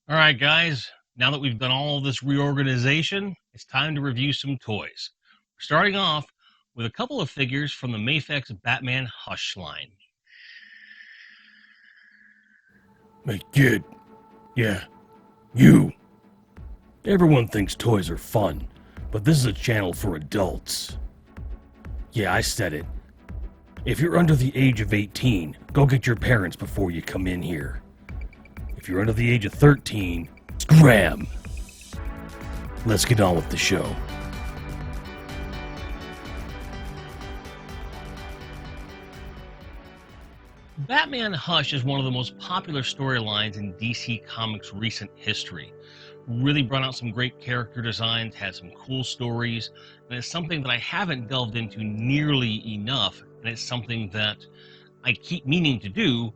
All right, guys, now that we've done all this reorganization, it's time to review some toys. We're starting off with a couple of figures from the MAFEX Batman Hush line. Hey, kid. Yeah, you. Everyone thinks toys are fun, but this is a channel for adults. Yeah, I said it. If you're under the age of 18, go get your parents before you come in here. If you're under the age of 13, scram! Let's get on with the show. Batman Hush is one of the most popular storylines in DC Comics' recent history. Really brought out some great character designs, had some cool stories, and it's something that I haven't delved into nearly enough, and it's something that I keep meaning to do,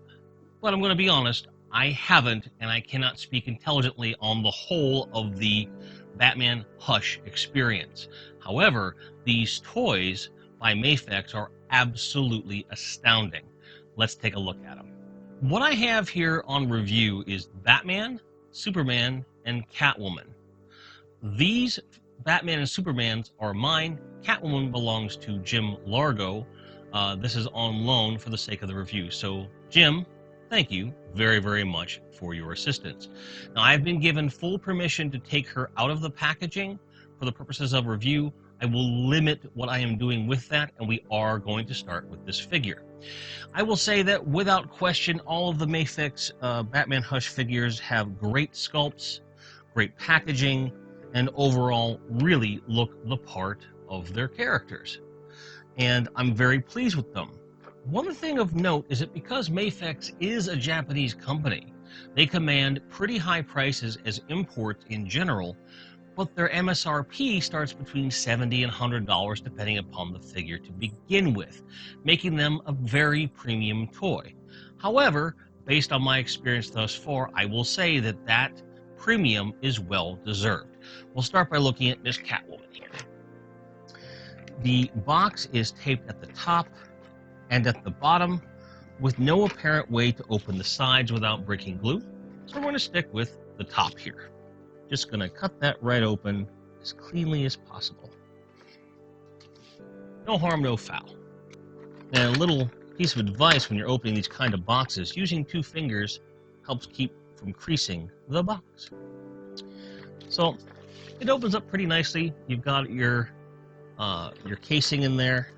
but I'm going to be honest, I haven't, and I cannot speak intelligently on the whole of the Batman Hush experience. However, these toys by MAFEX are absolutely astounding. Let's take a look at them. What I have here on review is Batman, Superman, and Catwoman. These Batman and Supermans are mine. Catwoman belongs to Jim Largo. This is on loan for the sake of the review. So, Jim, thank you very, very much for your assistance. Now, I've been given full permission to take her out of the packaging for the purposes of review. I will limit what I am doing with that, and we are going to start with this figure. I will say that without question, all of the MAFEX Batman Hush figures have great sculpts, great packaging, and overall really look the part of their characters. And I'm very pleased with them. One thing of note is that because MAFEX is a Japanese company, they command pretty high prices as imports in general, but their MSRP starts between $70 and $100 depending upon the figure to begin with, making them a very premium toy. However, based on my experience thus far, I will say that that premium is well deserved. We'll start by looking at Miss Catwoman here. The box is taped at the top and at the bottom with no apparent way to open the sides without breaking glue. So we're going to stick with the top here. Just going to cut that right open as cleanly as possible. No harm, no foul. And a little piece of advice when you're opening these kind of boxes, using 2 fingers helps keep from creasing the box. So it opens up pretty nicely. You've got your casing in there.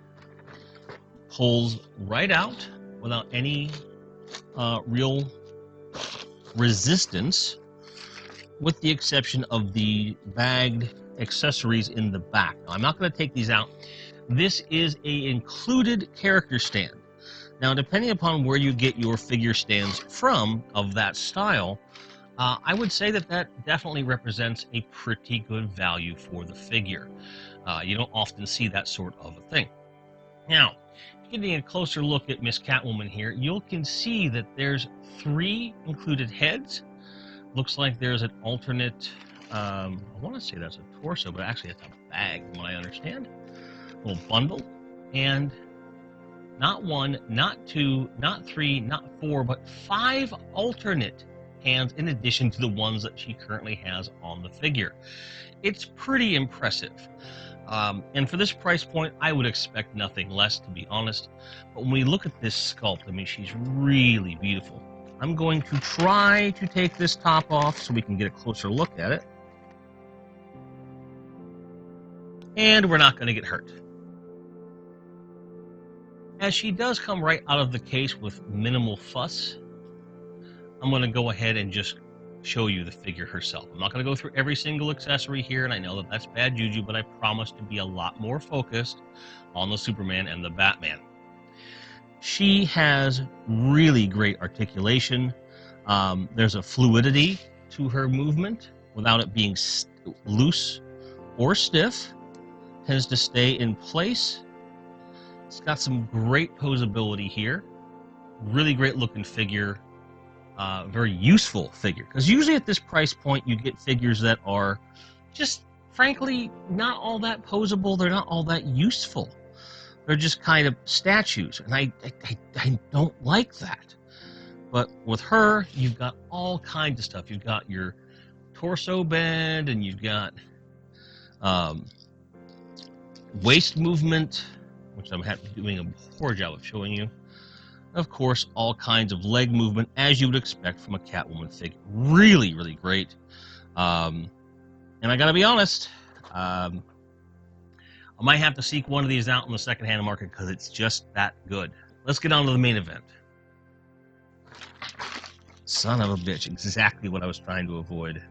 Pulls right out without any real resistance, with the exception of the bagged accessories in the back. Now, I'm not going to take these out. This is a included character stand. Now, depending upon where you get your figure stands from of that style, I would say that that definitely represents a pretty good value for the figure. You don't often see that sort of a thing. Now, getting a closer look at Miss Catwoman here, you can see that there's 3 included heads. Looks like there's an alternate, I want to say that's a torso, but actually that's a bag, from what I understand. A little bundle. And not 1, not 2, not 3, not 4, but 5 alternate hands in addition to the ones that she currently has on the figure. It's pretty impressive. And for this price point, I would expect nothing less, to be honest. But when we look at this sculpt, I mean, she's really beautiful. I'm going to try to take this top off so we can get a closer look at it. And we're not going to get hurt. As she does come right out of the case with minimal fuss, I'm going to go ahead and just show you the figure herself. I'm not going to go through every single accessory here, and I know that that's bad juju, but I promise to be a lot more focused on the Superman and the Batman. She has really great articulation. There's a fluidity to her movement without it being loose or stiff. Tends to stay in place. It's got some great posability here. Really great looking figure. Very useful figure, because usually at this price point you get figures that are just frankly not all that posable. They're not all that useful. They're just kind of statues, and I don't like that. But with her, you've got all kinds of stuff. You've got your torso bend, and you've got um, waist movement, which I'm doing a poor job of showing you. Of course, all kinds of leg movement, as you would expect from a Catwoman figure. Really, really great. And I gotta be honest, I might have to seek one of these out in the secondhand market because it's just that good. Let's get on to the main event. Son of a bitch, exactly what I was trying to avoid.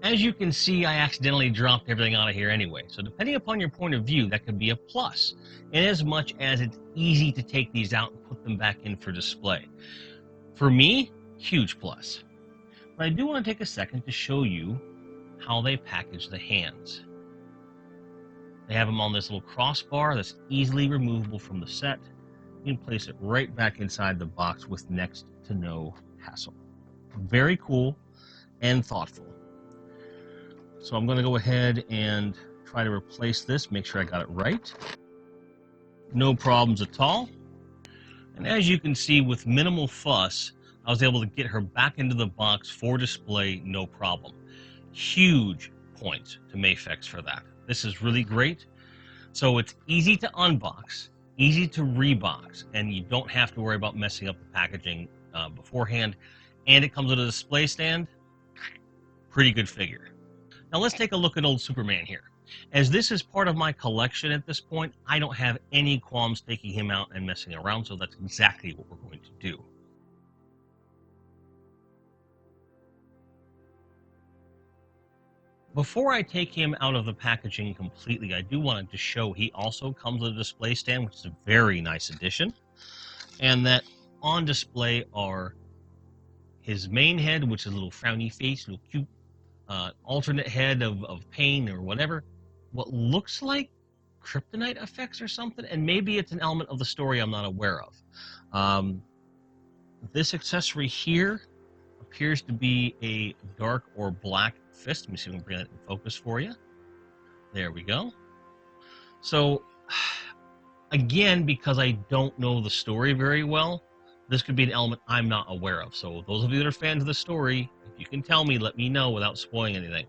As you can see, I accidentally dropped everything out of here anyway. So depending upon your point of view, that could be a plus, in as much as it's easy to take these out and put them back in for display. For me, huge plus. But I do want to take a second to show you how they package the hands. They have them on this little crossbar that's easily removable from the set. You can place it right back inside the box with next to no hassle. Very cool and thoughtful. So I'm going to go ahead and try to replace this, make sure I got it right. No problems at all. And as you can see, with minimal fuss, I was able to get her back into the box for display, no problem. Huge points to MAFEX for that. This is really great. So it's easy to unbox, easy to rebox, and you don't have to worry about messing up the packaging beforehand. And it comes with a display stand. Pretty good figure. Now let's take a look at old Superman here. As this is part of my collection at this point, I don't have any qualms taking him out and messing around, so that's exactly what we're going to do. Before I take him out of the packaging completely, I do want to show he also comes with a display stand, which is a very nice addition. And that on display are his main head, which is a little frowny face, little cute alternate head of pain or whatever, what looks like kryptonite effects or something, and maybe it's an element of the story I'm not aware of. This accessory here appears to be a dark or black fist. Let me see if I can bring that in focus for you. There we go. So, again, because I don't know the story very well, this could be an element I'm not aware of. So those of you that are fans of the story, if you can tell me, let me know without spoiling anything.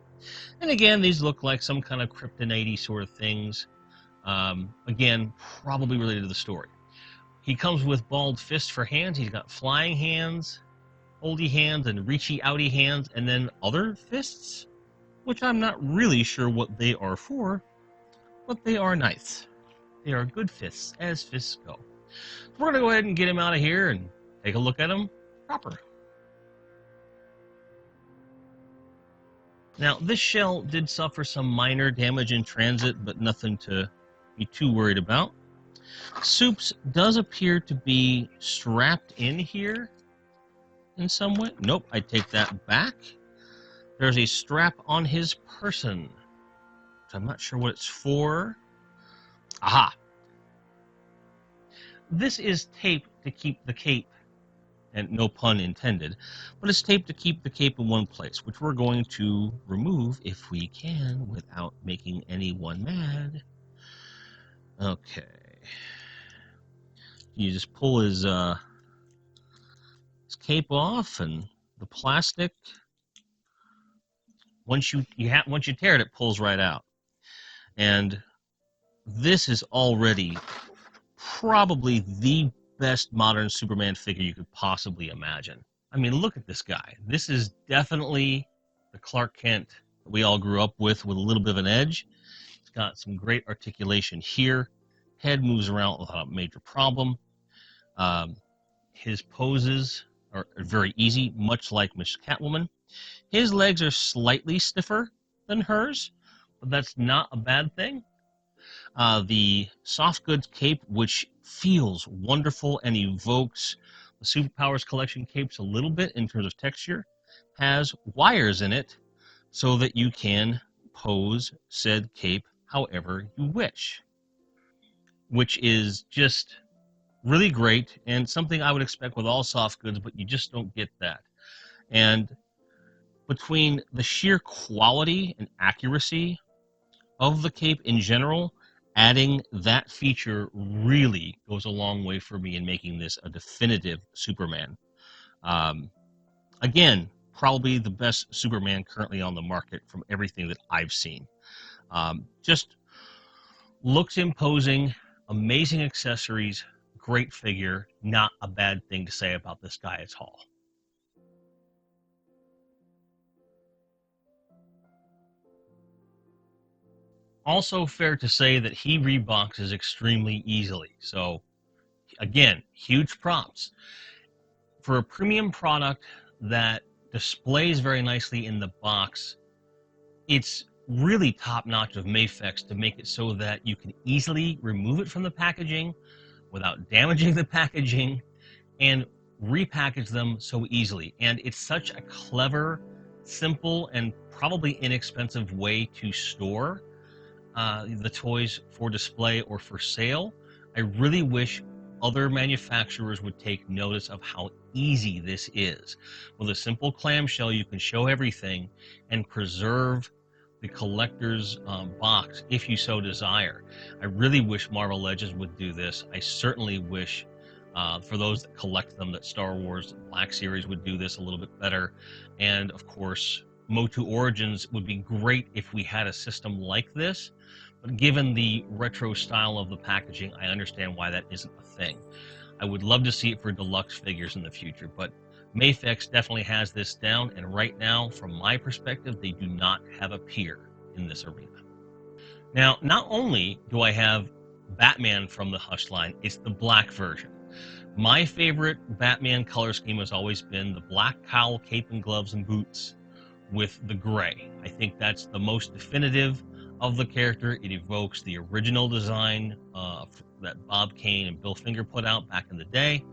And again, these look like some kind of kryptonite sort of things. Again, probably related to the story. He comes with bald fists for hands. He's got flying hands, holdy hands, and reachy outy hands, and then other fists, which I'm not really sure what they are for, but they are nice. They are good fists, as fists go. We're going to go ahead and get him out of here and take a look at him proper. Now, this shell did suffer some minor damage in transit, but nothing to be too worried about. Soups does appear to be strapped in here in some way. Nope, I take that back. There's a strap on his person, which I'm not sure what it's for. Aha! This is tape to keep the cape, and no pun intended, but it's tape to keep the cape in one place, which we're going to remove if we can without making anyone mad. Okay. You just pull his cape off, and the plastic, once you tear it, it pulls right out. And this is already probably the best modern Superman figure you could possibly imagine. I mean, look at this guy. This is definitely the Clark Kent we all grew up with a little bit of an edge. It's got some great articulation here. Head moves around without a major problem. His poses are very easy, much like Miss Catwoman. His legs are slightly stiffer than hers, but that's not a bad thing. The soft goods cape, which feels wonderful and evokes the Superpowers collection capes a little bit in terms of texture, has wires in it so that you can pose said cape however you wish, which is just really great and something I would expect with all soft goods, but you just don't get that. And between the sheer quality and accuracy of the cape in general, Adding that feature really goes a long way for me in making this a definitive Superman. Um, Again, probably the best Superman currently on the market from everything that I've seen. Just looks imposing, amazing accessories, great figure. Not a bad thing to say about this guy at all. Also, fair to say that he reboxes extremely easily. So, again, huge props. For a premium product that displays very nicely in the box, it's really top notch of MAFEX to make it so that you can easily remove it from the packaging without damaging the packaging and repackage them so easily. And it's such a clever, simple, and probably inexpensive way to store the toys for display or for sale. I really wish other manufacturers would take notice of how easy this is. With a simple clamshell, you can show everything and preserve the collector's box if you so desire. I really wish Marvel Legends would do this. I certainly wish for those that collect them that Star Wars Black Series would do this a little bit better. And of course, Motu Origins would be great if we had a system like this. But given the retro style of the packaging, I understand why that isn't a thing. I would love to see it for deluxe figures in the future, but MAFEX definitely has this down, and right now, from my perspective, they do not have a peer in this arena. Now, not only do I have Batman from the Hush line, it's the black version. My favorite Batman color scheme has always been the black cowl, cape, and gloves and boots with the gray. I think that's the most definitive of the character. It evokes the original design that Bob Kane and Bill Finger put out back in the day.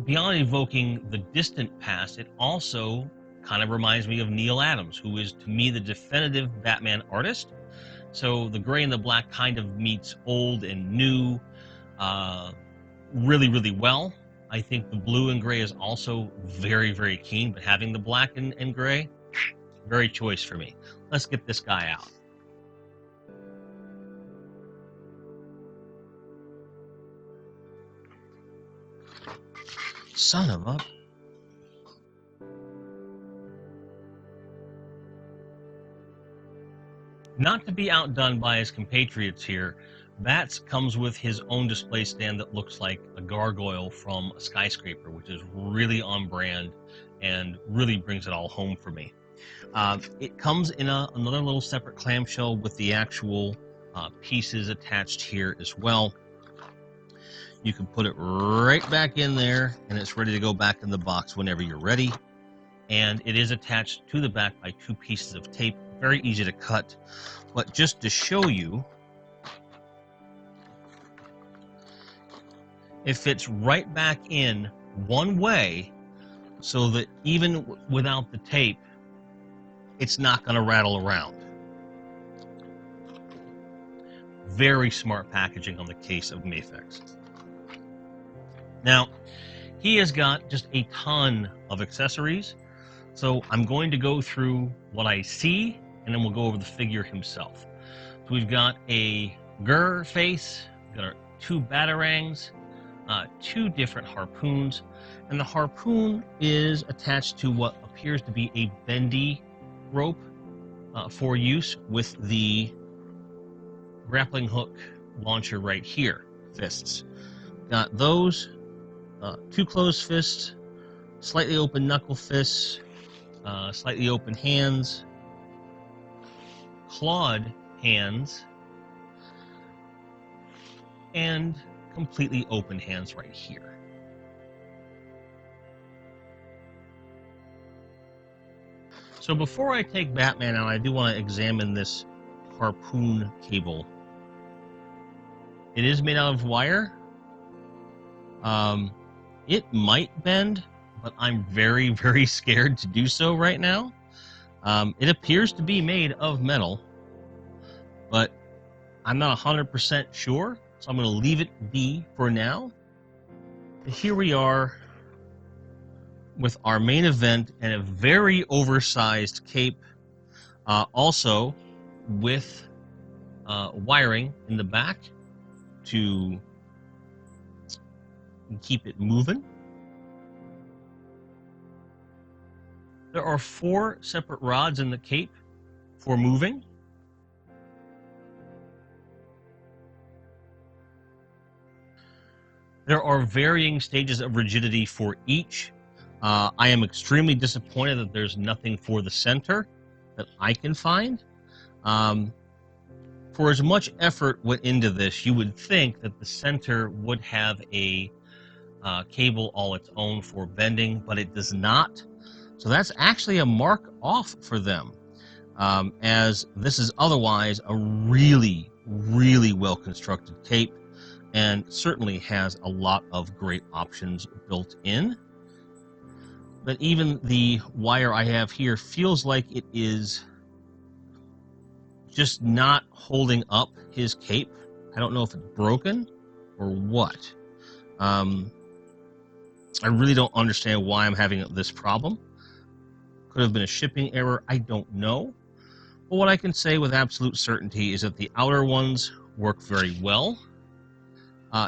Beyond evoking the distant past, it also kind of reminds me of Neil Adams, who is to me the definitive Batman artist. So the gray and the black kind of meets old and new really, really well. I think the blue and gray is also very, very keen, but having the black and gray, very choice for me. Let's get this guy out. Son of a... Not to be outdone by his compatriots here, Bats comes with his own display stand that looks like a gargoyle from a skyscraper, which is really on brand and really brings it all home for me. It comes in another little separate clamshell with the actual pieces attached here as well. You can put it right back in there and it's ready to go back in the box whenever you're ready. And it is attached to the back by 2 pieces of tape. Very easy to cut. But just to show you, it fits right back in one way so that even without the tape, it's not going to rattle around. Very smart packaging on the case of MAFEX. Now, he has got just a ton of accessories. So I'm going to go through what I see, and then we'll go over the figure himself. So we've got a Gur face, we've got our 2 batarangs, 2 different harpoons, and the harpoon is attached to what appears to be a bendy rope for use with the grappling hook launcher right here, fists. Got those, 2 closed fists, slightly open knuckle fists, slightly open hands, clawed hands, and completely open hands right here. So before I take Batman out, I do want to examine this harpoon cable. It is made out of wire. It might bend, but I'm very, very scared to do so right now. It appears to be made of metal, but I'm not 100% sure, so I'm going to leave it be for now. Here we are with our main event and a very oversized cape, also with wiring in the back. to keep it moving. There are 4 separate rods in the cape for moving. There are varying stages of rigidity for each. I am extremely disappointed that there's nothing for the center that I can find. For as much effort went into this, you would think that the center would have a cable all its own for bending, but it does not. So that's actually a mark off for them, as this is otherwise a really, really well-constructed cape and certainly has a lot of great options built in. But even the wire I have here feels like it is just not holding up his cape. I don't know if it's broken or what. I really don't understand why I'm having this problem. Could have been a shipping error, I don't know. But what I can say with absolute certainty is that the outer ones work very well.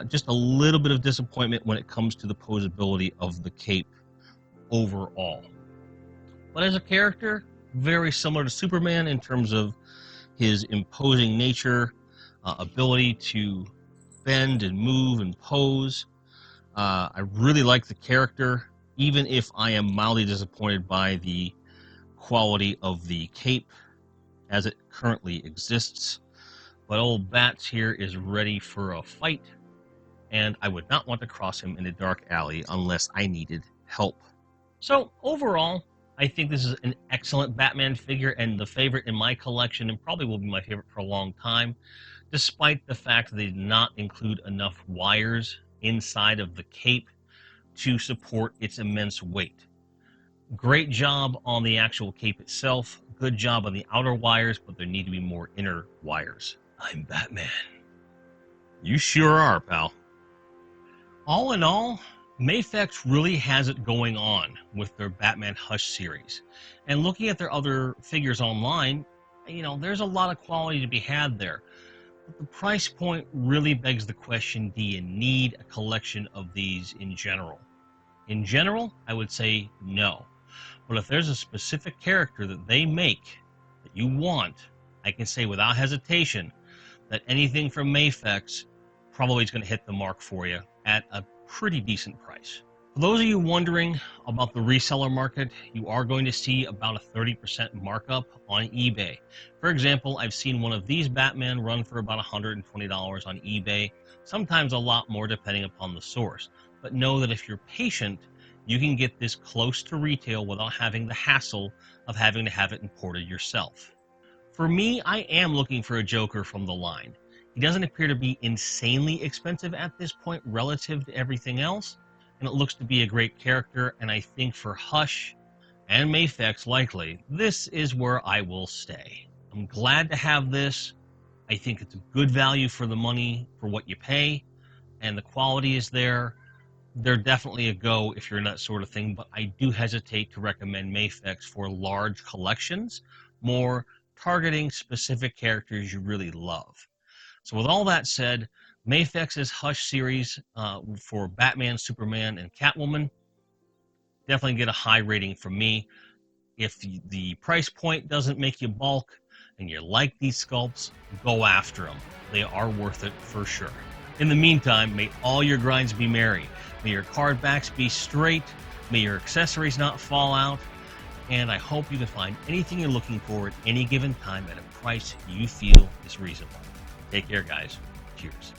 Just a little bit of disappointment when it comes to the posability of the cape overall. But as a character, very similar to Superman in terms of his imposing nature, ability to bend and move and pose. I really like the character, even if I am mildly disappointed by the quality of the cape as it currently exists. But old Bats here is ready for a fight, and I would not want to cross him in a dark alley unless I needed help. So overall, I think this is an excellent Batman figure and the favorite in my collection, and probably will be my favorite for a long time, despite the fact that they did not include enough wires inside of the cape to support its immense weight. Great job on the actual cape itself, good job on the outer wires, but there need to be more inner wires. I'm Batman. You sure are, pal. All in all, MAFEX really has it going on with their Batman Hush series. And looking at their other figures online, there's a lot of quality to be had there. But the price point really begs the question, do you need a collection of these in general? In general, I would say no. But if there's a specific character that they make that you want, I can say without hesitation that anything from MAFEX probably is going to hit the mark for you at a pretty decent price. For those of you wondering about the reseller market, you are going to see about a 30% markup on eBay. For example, I've seen one of these Batman run for about $120 on eBay, sometimes a lot more depending upon the source. But know that if you're patient, you can get this close to retail without having the hassle of having to have it imported yourself. For me, I am looking for a Joker from the line. He doesn't appear to be insanely expensive at this point relative to everything else, and it looks to be a great character, and I think for Hush and MAFEX likely, this is where I will stay. I'm glad to have this. I think it's a good value for the money for what you pay, and the quality is there. They're definitely a go if you're in that sort of thing, but I do hesitate to recommend MAFEX for large collections, more targeting specific characters you really love. So with all that said, MAFEX's Hush series for Batman, Superman, and Catwoman definitely get a high rating from me. If the price point doesn't make you balk and you like these sculpts, go after them. They are worth it for sure. In the meantime, may all your grinds be merry. May your card backs be straight. May your accessories not fall out. And I hope you can find anything you're looking for at any given time at a price you feel is reasonable. Take care, guys. Cheers.